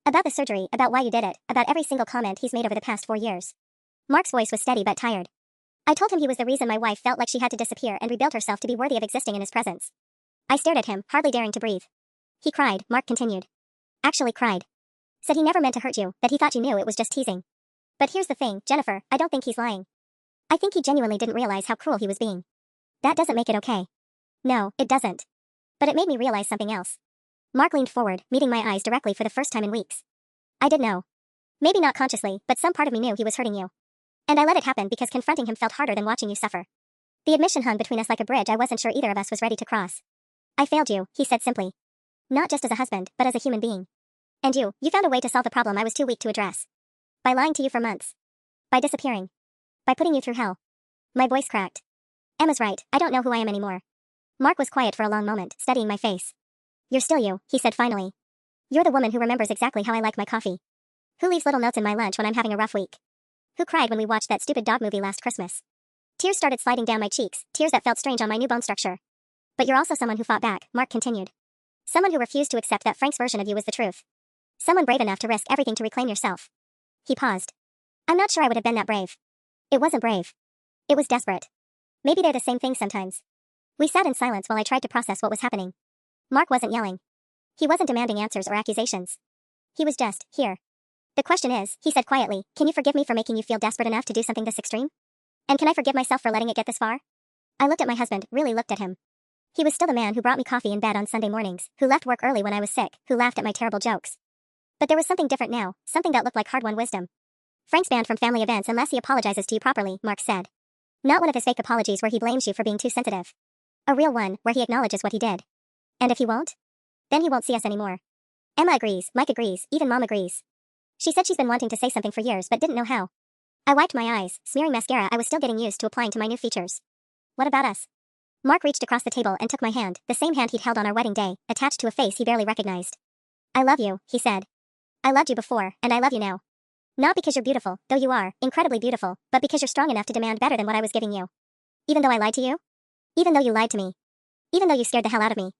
About the surgery, about why you did it, about every single comment he's made over the past 4 years. Mark's voice was steady but tired. I told him he was the reason my wife felt like she had to disappear and rebuild herself to be worthy of existing in his presence. I stared at him, hardly daring to breathe. He cried, Mark continued. Actually cried. Said he never meant to hurt you, that he thought you knew it was just teasing. But here's the thing, Jennifer, I don't think he's lying. I think he genuinely didn't realize how cruel he was being. That doesn't make it okay. No, it doesn't. But it made me realize something else. Mark leaned forward, meeting my eyes directly for the first time in weeks. I did know. Maybe not consciously, but some part of me knew he was hurting you. And I let it happen because confronting him felt harder than watching you suffer. The admission hung between us like a bridge I wasn't sure either of us was ready to cross. I failed you, he said simply. Not just as a husband, but as a human being. And you found a way to solve the problem I was too weak to address. By lying to you for months. By disappearing. By putting you through hell. My voice cracked. Emma's right, I don't know who I am anymore. Mark was quiet for a long moment, studying my face. You're still you, he said finally. You're the woman who remembers exactly how I like my coffee. Who leaves little notes in my lunch when I'm having a rough week. Who cried when we watched that stupid dog movie last Christmas. Tears started sliding down my cheeks, tears that felt strange on my new bone structure. But you're also someone who fought back, Mark continued. Someone who refused to accept that Frank's version of you was the truth. Someone brave enough to risk everything to reclaim yourself. He paused. I'm not sure I would have been that brave. It wasn't brave. It was desperate. Maybe they're the same thing sometimes. We sat in silence while I tried to process what was happening. Mark wasn't yelling. He wasn't demanding answers or accusations. He was just, here. The question is, he said quietly, can you forgive me for making you feel desperate enough to do something this extreme? And can I forgive myself for letting it get this far? I looked at my husband, really looked at him. He was still the man who brought me coffee in bed on Sunday mornings, who left work early when I was sick, who laughed at my terrible jokes. But there was something different now, something that looked like hard-won wisdom. Frank's banned from family events unless he apologizes to you properly, Mark said. Not one of his fake apologies where he blames you for being too sensitive. A real one, where he acknowledges what he did. And if he won't? Then he won't see us anymore. Emma agrees, Mike agrees, even Mom agrees. She said she's been wanting to say something for years but didn't know how. I wiped my eyes, smearing mascara I was still getting used to applying to my new features. What about us? Mark reached across the table and took my hand, the same hand he'd held on our wedding day, attached to a face he barely recognized. I love you, he said. I loved you before, and I love you now. Not because you're beautiful, though you are, incredibly beautiful, but because you're strong enough to demand better than what I was giving you. Even though I lied to you? Even though you lied to me. Even though you scared the hell out of me.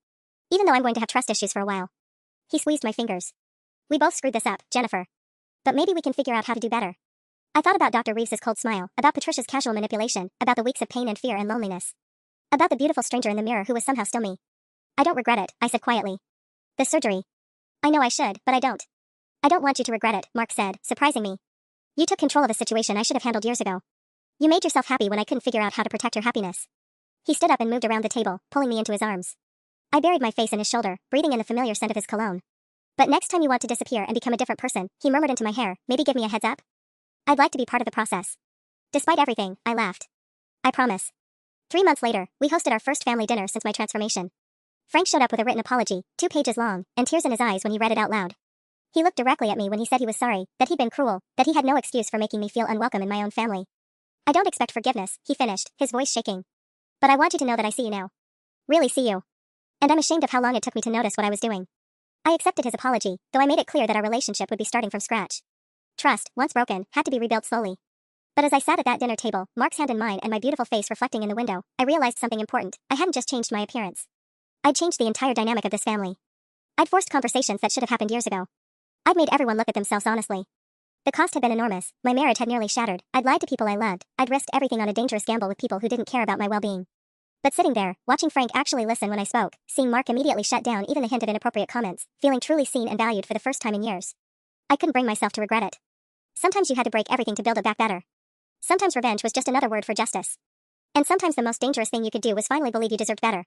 Even though I'm going to have trust issues for a while. He squeezed my fingers. We both screwed this up, Jennifer. But maybe we can figure out how to do better. I thought about Dr. Reeves's cold smile, about Patricia's casual manipulation, about the weeks of pain and fear and loneliness. About the beautiful stranger in the mirror who was somehow still me. I don't regret it, I said quietly. The surgery. I know I should, but I don't. I don't want you to regret it, Mark said, surprising me. You took control of a situation I should have handled years ago. You made yourself happy when I couldn't figure out how to protect your happiness. He stood up and moved around the table, pulling me into his arms. I buried my face in his shoulder, breathing in the familiar scent of his cologne. But next time you want to disappear and become a different person, he murmured into my hair, maybe give me a heads up? I'd like to be part of the process. Despite everything, I laughed. I promise. 3 months later, we hosted our first family dinner since my transformation. Frank showed up with a written apology, 2 pages long, and tears in his eyes when he read it out loud. He looked directly at me when he said he was sorry, that he'd been cruel, that he had no excuse for making me feel unwelcome in my own family. I don't expect forgiveness, he finished, his voice shaking. But I want you to know that I see you now. Really see you. And I'm ashamed of how long it took me to notice what I was doing. I accepted his apology, though I made it clear that our relationship would be starting from scratch. Trust, once broken, had to be rebuilt slowly. But as I sat at that dinner table, Mark's hand in mine and my beautiful face reflecting in the window, I realized something important. I hadn't just changed my appearance. I'd changed the entire dynamic of this family. I'd forced conversations that should have happened years ago. I'd made everyone look at themselves honestly. The cost had been enormous, my marriage had nearly shattered, I'd lied to people I loved, I'd risked everything on a dangerous gamble with people who didn't care about my well-being. But sitting there, watching Frank actually listen when I spoke, seeing Mark immediately shut down even the hint of inappropriate comments, feeling truly seen and valued for the first time in years. I couldn't bring myself to regret it. Sometimes you had to break everything to build it back better. Sometimes revenge was just another word for justice. And sometimes the most dangerous thing you could do was finally believe you deserved better.